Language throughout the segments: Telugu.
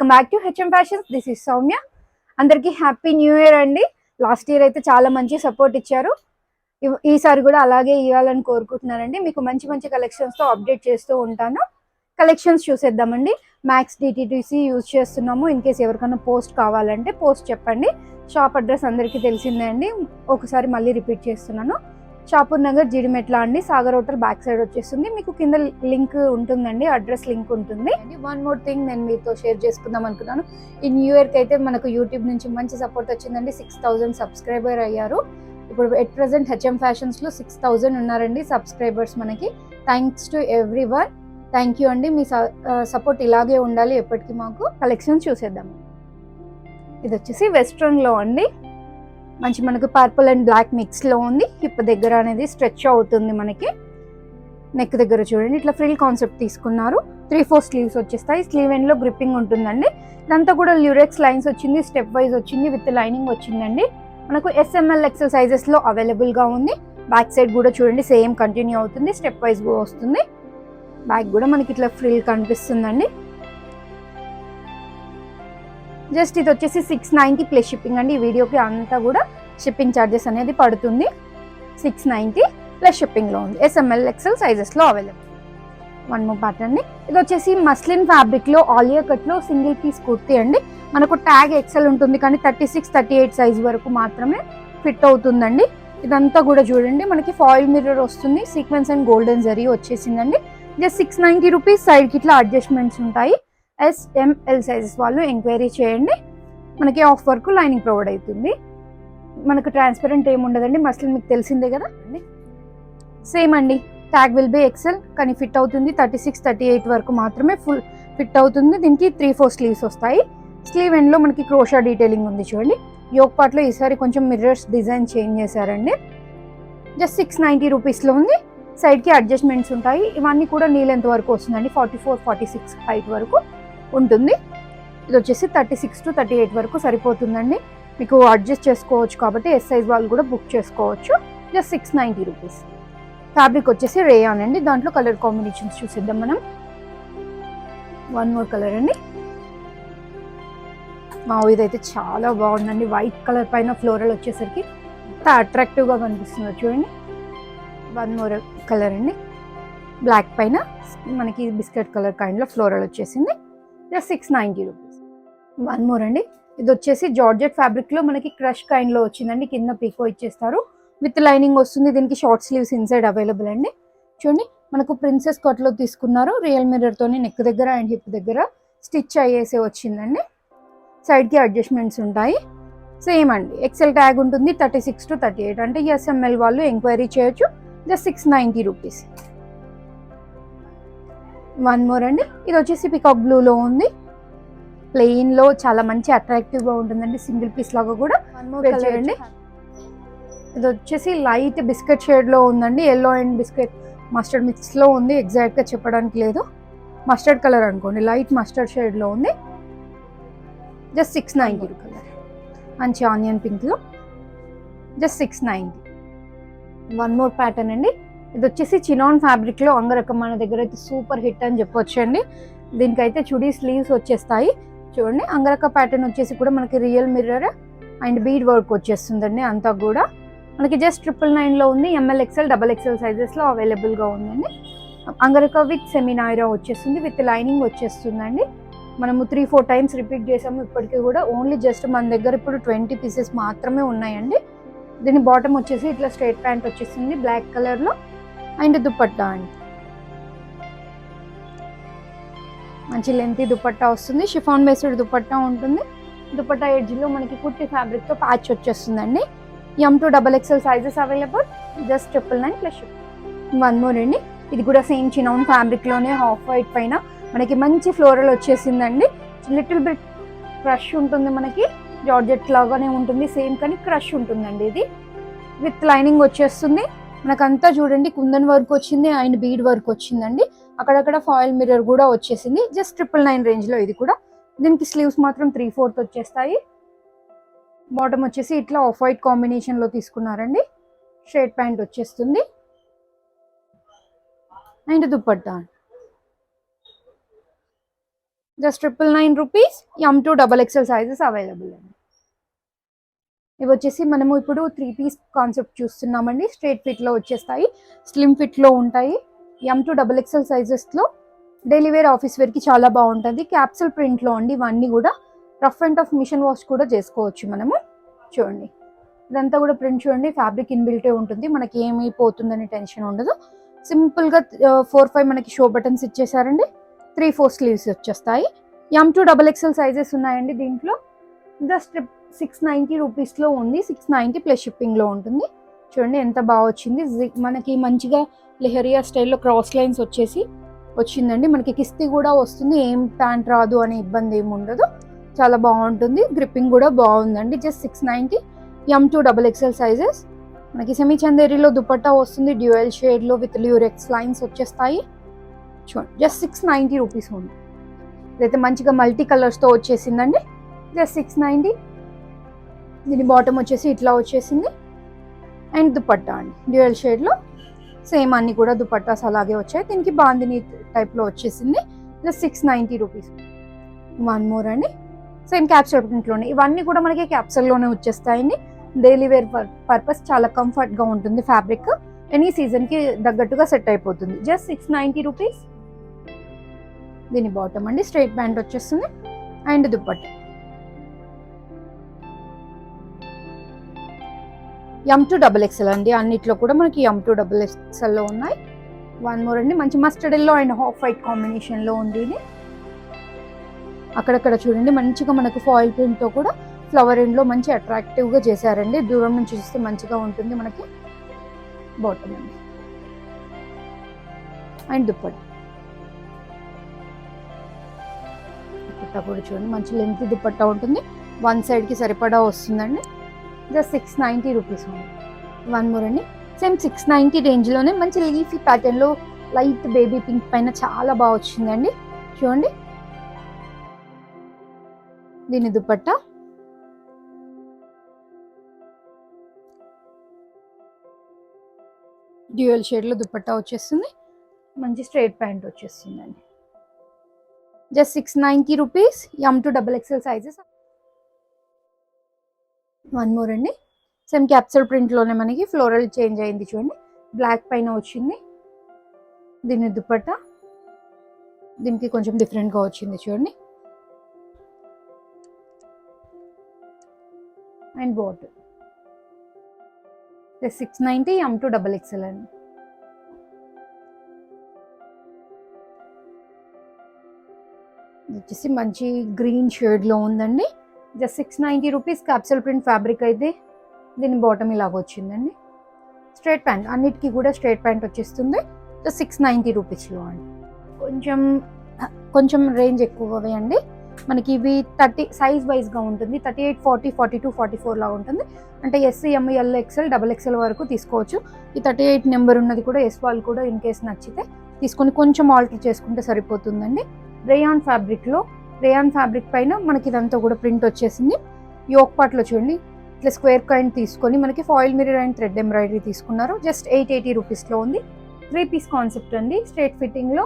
Welcome back to HM fashions. This is Soumya. అందరికీ హ్యాపీ న్యూ ఇయర్ అండి. లాస్ట్ ఇయర్ అయితే చాలా మంచి సపోర్ట్ ఇచ్చారు. ఈసారి కూడా అలాగే ఇవ్వాలని కోరుకుంటున్నానండి. మీకు మంచి మంచి కలెక్షన్స్తో అప్డేట్ చేస్తూ ఉంటాను. కలెక్షన్స్ చూసేద్దామండి. మ్యాక్స్ డిటిటిసి యూజ్ చేస్తున్నాము. ఇన్ కేస్ ఎవరికైనా పోస్ట్ కావాలంటే పోస్ట్ చెప్పండి. షాప్ అడ్రస్ అందరికీ తెలిసిందే అండి, ఒకసారి మళ్ళీ రిపీట్ చేస్తున్నాను. షాపూర్ నగర్ జీడిమెట్ల అండి, సాగర్ హోటల్ బ్యాక్ సైడ్ వచ్చేస్తుంది. మీకు కింద లింక్ ఉంటుందండి, అడ్రస్ లింక్ ఉంటుంది. వన్ మోర్ థింగ్ నేను మీతో షేర్ చేసుకుందాం అనుకున్నాను. ఈ న్యూ ఇయర్కి అయితే మనకు యూట్యూబ్ నుంచి మంచి సపోర్ట్ వచ్చిందండి. 6000 సబ్స్క్రైబర్ అయ్యారు. ఇప్పుడు ఎట్ ప్రెసెంట్ హెచ్ఎం ఫ్యాషన్స్లో 6000 ఉన్నారండి సబ్స్క్రైబర్స్ మనకి. Thanks to every one. Thank you అండి. మీ సపోర్ట్ ఇలాగే ఉండాలి ఎప్పటికీ మాకు. కలెక్షన్స్ చూసేద్దాం. ఇది వచ్చేసి వెస్ట్రన్లో అండి, మంచి మనకు పర్పుల్ అండ్ బ్లాక్ మిక్స్లో ఉంది. హిప్ దగ్గర అనేది స్ట్రెచ్ అవుతుంది. మనకి నెక్ దగ్గర చూడండి ఇట్లా ఫ్రిల్ కాన్సెప్ట్ తీసుకున్నారు. 3/4 స్లీవ్స్ వచ్చేస్తాయి. స్లీవ్ ఎండ్లో గ్రిప్పింగ్ ఉంటుందండి. ఇదంతా కూడా ల్యూరెక్స్ లైన్స్ వచ్చింది, స్టెప్ వైజ్ వచ్చింది, విత్ లైనింగ్ వచ్చిందండి. మనకు SML XL సైజెస్లో అవైలబుల్గా ఉంది. బ్యాక్ సైడ్ కూడా చూడండి సేమ్ కంటిన్యూ అవుతుంది, స్టెప్ వైజ్ కూడా వస్తుంది. బ్యాక్ కూడా మనకి ఇట్లా ఫ్రిల్ కనిపిస్తుందండి. జస్ట్ ఇది వచ్చేసి 690 ప్లస్ షిప్పింగ్ అండి. ఈ వీడియోకి అంతా కూడా షిప్పింగ్ ఛార్జెస్ అనేది పడుతుంది. 690 ప్లస్ షిప్పింగ్లో ఉంది. SML XL సైజెస్లో అవైలబుల్. వన్ మోర్ ప్యాటర్న్ అండి. ఇది వచ్చేసి మస్లిన్ ఫ్యాబ్రిక్లో ఆలియా కట్లో సింగిల్ పీస్ కుర్తీ అండి. మనకు ట్యాగ్ XL ఉంటుంది కానీ 36, 38 సైజ్ వరకు మాత్రమే ఫిట్ అవుతుందండి. ఇదంతా కూడా చూడండి మనకి ఫాయిల్ మిర్రర్ వస్తుంది. సీక్వెన్స్ అండ్ గోల్డెన్ జరీ వచ్చేసిందండి. Just 690 rupees. సైడ్కి ఇట్లా అడ్జస్ట్మెంట్స్ ఉంటాయి. SML సైజెస్ వాళ్ళు ఎంక్వైరీ చేయండి. మనకి ఆఫ్ వర్క్ లైనింగ్ ప్రొవైడ్ అవుతుంది. మనకు ట్రాన్స్పరెంట్ ఏమి ఉండదండి. మస్లిన్ మీకు తెలిసిందే కదా. సేమ్ అండి, ట్యాగ్ విల్ బి XL కానీ ఫిట్ అవుతుంది. 36, 38 వరకు మాత్రమే ఫుల్ ఫిట్ అవుతుంది. దీనికి 3/4 స్లీవ్స్ వస్తాయి. స్లీవ్ ఎండ్లో మనకి క్రోషా డీటెయిలింగ్ ఉంది చూడండి. యోక్ పార్ట్లో ఈసారి కొంచెం మిర్రర్స్ డిజైన్ చేంజ్ చేశారండి. జస్ట్ 690 రూపీస్లో ఉంది. సైడ్కి అడ్జస్ట్మెంట్స్ ఉంటాయి. ఇవన్నీ కూడా నీ లెంత్ వరకు వస్తుందండి. 44, 46 హైట్ వరకు ఉంటుంది. ఇది వచ్చేసి 36 to 38 వరకు సరిపోతుందండి. మీకు అడ్జస్ట్ చేసుకోవచ్చు కాబట్టి ఎస్ సైజ్ వాళ్ళు కూడా బుక్ చేసుకోవచ్చు. Just 690 rupees. ఫ్యాబ్రిక్ వచ్చేసి రేయాన్ అండి. దాంట్లో కలర్ కాంబినేషన్స్ చూసేద్దాం మనం. వన్ మోర్ కలర్ అండి. ఇదైతే చాలా బాగుందండి. వైట్ కలర్ పైన ఫ్లోరల్ వచ్చేసరికి ఎంత అట్రాక్టివ్గా కనిపిస్తుందో చూడండి. వన్ మోర్ కలర్ అండి. బ్లాక్ పైన మనకి బిస్కెట్ కలర్ కైండ్లో ఫ్లోరల్ వచ్చేసింది. Just 690 rupees. వన్ మోర్ అండి. ఇది వచ్చేసి జార్జెట్ ఫ్యాబ్రిక్లో మనకి క్రష్ కైండ్లో వచ్చిందండి. కింద పీకో ఇచ్చేస్తారు, విత్ లైనింగ్ వస్తుంది. దీనికి షార్ట్ స్లీవ్స్ ఇన్సైడ్ అవైలబుల్ అండి. చూడండి మనకు ప్రిన్సెస్ కట్లో తీసుకున్నారు. రియల్ మిర్రర్తోని నెక్ దగ్గర అండ్ హిప్ దగ్గర స్టిచ్ అయ్యేసి వచ్చిందండి. సైడ్కి అడ్జస్ట్మెంట్స్ ఉంటాయి. సేమ్ అండి, XL ట్యాగ్ ఉంటుంది. 36 to 38 అంటే SML వాళ్ళు ఎంక్వైరీ చేయొచ్చు. Just 690 rupees. వన్ మోర్ అండి. ఇది వచ్చేసి పికాక్ బ్లూలో ఉంది. ప్లెయిన్లో చాలా మంచి అట్రాక్టివ్గా ఉంటుందండి. సింగిల్ పీస్ లాగా కూడా. వన్ మోర్ కలర్ అండి. ఇది వచ్చేసి లైట్ బిస్కెట్ షేడ్లో ఉందండి. ఎల్లో అండ్ బిస్కెట్ మస్టర్డ్ మిక్స్లో ఉంది. ఎగ్జాక్ట్గా చెప్పడానికి లేదు, మస్టర్డ్ కలర్ అనుకోండి. లైట్ మస్టర్డ్ షేడ్లో ఉంది. Just 690 colour. మంచి ఆనియన్ పింక్లో. జస్ట్ 690. వన్ మోర్ ప్యాటర్న్ అండి. ఇది వచ్చేసి చినాన్ ఫ్యాబ్రిక్లో అంగరకం. మన దగ్గర అయితే సూపర్ హిట్ అని చెప్పొచ్చు అండి. దీనికైతే చుడీ స్లీవ్స్ వచ్చేస్తాయి చూడండి. అంగరక ప్యాటర్న్ వచ్చేసి కూడా మనకి real mirror and bead work వచ్చేస్తుందండి. అంతా కూడా మనకి జస్ట్ 999లో ఉంది. ML XL, XXL సైజెస్లో అవైలబుల్గా ఉందండి. అంగరక విత్ సెమినాయిరా వచ్చేస్తుంది, విత్ లైనింగ్ వచ్చేస్తుందండి. మనము 3-4 టైమ్స్ రిపీట్ చేసాము ఇప్పటికీ కూడా. ఓన్లీ జస్ట్ మన దగ్గర ఇప్పుడు 20 పీసెస్ మాత్రమే ఉన్నాయండి. దీని బాటమ్ వచ్చేసి ఇట్లా స్ట్రైట్ ప్యాంట్ వచ్చేసింది బ్లాక్ కలర్లో. అండ్ దుపట్టా అండి, మంచి లెంతీ దుపట్టా వస్తుంది. షిఫాన్ బేస్డ్ దుపట్టా ఉంటుంది. దుపట్టా ఎడ్జ్లో మనకి కుర్తి ఫ్యాబ్రిక్తో ప్యాచ్ వచ్చేస్తుందండి. M to XXL sizes available. Just 999 plus shipping. One more అండి. ఇది కూడా సేమ్ చినాన్ ఫ్యాబ్రిక్లోనే హాఫ్ వైట్ పైన మనకి మంచి ఫ్లోరల్ వచ్చేసిందండి. లిటిల్ బిట్ క్రష్ ఉంటుంది. మనకి జార్జెట్ లాగానే ఉంటుంది సేమ్, కానీ క్రష్ ఉంటుందండి. ఇది విత్ లైనింగ్ వచ్చేస్తుంది. మనకంతా చూడండి కుందన్ వర్క్ వచ్చింది అండ్ బీడ్ వర్క్ వచ్చిందండి. అక్కడక్కడ ఫాయిల్ మిర్రర్ కూడా వచ్చేసింది. జస్ట్ 999 రేంజ్లో ఇది కూడా. దీనికి స్లీవ్స్ మాత్రం 3/4 వచ్చేస్తాయి. బాటమ్ వచ్చేసి ఇట్లా ఆఫ్ వైట్ కాంబినేషన్లో తీసుకున్నారండి. స్ట్రైట్ ప్యాంట్ వచ్చేస్తుంది and dupatta. Just 999 rupees. M2 XXL sizes available అండి. ఇవి వచ్చేసి మనము ఇప్పుడు 3 పీస్ కాన్సెప్ట్ చూస్తున్నామండి. స్ట్రైట్ ఫిట్లో వచ్చేస్తాయి, స్లిమ్ ఫిట్లో ఉంటాయి. M2 XXL సైజెస్లో డైలీ వేర్, ఆఫీస్ వేర్కి చాలా బాగుంటుంది. క్యాప్సూల్ ప్రింట్లో అండి ఇవన్నీ కూడా. Rough and tough machine wash కూడా చేసుకోవచ్చు మనము. చూడండి ఇదంతా కూడా ప్రింట్ చూడండి, ఫ్యాబ్రిక్ ఇన్బిల్టే ఉంటుంది, మనకి ఏమీ పోతుందని టెన్షన్ ఉండదు. సింపుల్గా 4-5 మనకి షో బటన్స్ ఇచ్చేసారండి. 3-4 స్లీవ్స్ వచ్చేస్తాయి. M2 XXL సైజెస్ ఉన్నాయండి దీంట్లో. జస్ట్ 690 రూపీస్లో ఉంది. 690 ప్లస్ షిప్పింగ్లో ఉంటుంది. చూడండి ఎంత బాగా వచ్చింది. మనకి మంచిగా లెహరియా స్టైల్లో క్రాస్ లైన్స్ వచ్చిందండి. మనకి కిస్తీ కూడా వస్తుంది, ఏం ప్యాంట్ రాదు అనే ఇబ్బంది ఏమి ఉండదు. చాలా బాగుంటుంది. గ్రిప్పింగ్ కూడా బాగుందండి. Just 690 M2 XXL sizes. మనకి సెమీ చందేరిలో దుపట్టా వస్తుంది, డ్యూయల్ షేడ్లో విత్ ల్యూరెక్స్ లైన్స్ వచ్చేస్తాయి. చూడండి జస్ట్ 690 రూపీస్ ఉంది. ఇదైతే మంచిగా మల్టీ కలర్స్తో వచ్చేసిందండి. జస్ట్ 690. దీని బాటమ్ వచ్చేసి ఇట్లా వచ్చేసింది. అండ్ దుపట్టా అండి డ్యూయల్ షేడ్లో సేమ్ అన్ని కూడా దుపట్టాస్ అలాగే వచ్చాయి. దీనికి బాందిని టైప్లో వచ్చేసింది. Just 690 rupees. 1 మోర్ అండి, సేమ్ క్యాప్సూల్ ప్రింట్లోనే. ఇవన్నీ కూడా మనకి క్యాప్సూల్లోనే వచ్చేస్తాయండి. డైలీ వేర్ పర్పస్ చాలా కంఫర్ట్గా ఉంటుంది. ఫ్యాబ్రిక్ ఎనీ సీజన్కి తగ్గట్టుగా సెట్ అయిపోతుంది. Just 690 rupees. దీని బాటమ్ అండి స్ట్రైట్ ప్యాంట్ వచ్చేస్తుంది. అండ్ దుపట్టా M2 అండి. అన్నిట్లో కూడా మనకి M2 ఉన్నాయి. 1 మోర్ అండి, మంచి mustard yellow and half white కాంబినేషన్లో ఉంది ఇది. అక్కడక్కడ చూడండి మంచిగా మనకు ఫాయిల్ ప్రింట్తో కూడా ఫ్లవర్ ఎండ్లో మంచి అట్రాక్టివ్గా చేశారండి. దూరం నుంచి చూస్తే మంచిగా ఉంటుంది మనకి. బాటమ్ అండి అండ్ దుపట్టా కూడా చూడండి మంచి లెంత్ దుపట్టా ఉంటుంది. 1 సైడ్కి సరిపడా వస్తుందండి. జస్ట్ 690 రూపీస్ ఉంది. 1 మోర్ అండి, సేమ్ 690 రేంజ్లోనే మంచి లీఫీ ప్యాటర్న్లో లైట్ బేబీ పింక్ పైన చాలా బాగా వచ్చిందండి. చూడండి దీని దుపట్టా డ్యూయల్ షేడ్లో దుపట్టా వచ్చేస్తుంది. మంచి స్ట్రైట్ ప్యాంట్ వచ్చేస్తుందండి. Just 690 rupees. M2 sizes. 1 more అండి, సేమ్ క్యాప్సూల్ ప్రింట్లోనే మనకి ఫ్లోరల్ చేంజ్ అయింది. చూడండి బ్లాక్ పైన వచ్చింది. దీని దుపట్టా దీనికి కొంచెం డిఫరెంట్గా వచ్చింది చూడండి. అండ్ బాటమ్ 690 M2 అండి. వచ్చేసి మంచి గ్రీన్ షేడ్లో ఉందండి. Just 690 rupees. Capsule print fabric అయితే. దీని బాటమ్ ఇలాగ వచ్చిందండి. స్ట్రైట్ ప్యాంట్, అన్నిటికీ కూడా స్ట్రైట్ ప్యాంట్ వచ్చేస్తుంది. జస్ట్ 690 రూపీస్లో అండి. కొంచెం రేంజ్ ఎక్కువవే అండి. మనకి ఇవి 30 సైజ్ వైజ్గా ఉంటుంది. 38, 40, 42, 44 లా ఉంటుంది. అంటే ఎస్, ఎమ్, ఎల్, ఎక్స్ఎల్, XXL వరకు తీసుకోవచ్చు. ఈ 38 నెంబర్ ఉన్నది కూడా ఎస్ వాళ్ళు కూడా ఇన్ కేస్ నచ్చితే తీసుకొని కొంచెం ఆల్టర్ చేసుకుంటే సరిపోతుందండి. రేయాన్ ఫ్యాబ్రిక్లో, రేయాన్ ఫ్యాబ్రిక్ పైన మనకి ఇదంతా కూడా ప్రింట్ వచ్చేసింది. యోక్ పార్ట్లో చూడండి ఇట్లా స్క్వేర్ కైండ్ తీసుకొని మనకి foil mirror and thread embroidery తీసుకున్నారు. జస్ట్ 880 రూపీస్లో ఉంది. 3 పీస్ కాన్సెప్ట్ అండి స్ట్రైట్ ఫిట్టింగ్లో.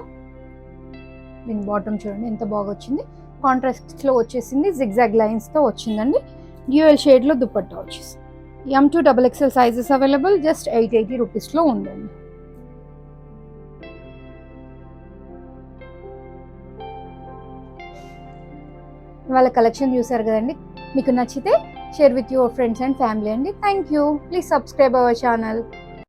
దీని బాటమ్ చూడండి ఎంత బాగా వచ్చింది. కాంట్రాస్ట్లో వచ్చేసింది, జిగ్జాగ్ లైన్స్తో వచ్చిందండి. డ్యూయల్ షేడ్లో దుపట్టా వచ్చేసింది. M2 sizes available. జస్ట్ 880 రూపీస్లో ఉందండి. వాళ్ళ కలెక్షన్ చూసారు కదండి. మీకు నచ్చితే share with your friends and family అండి. Thank you. Please subscribe our channel.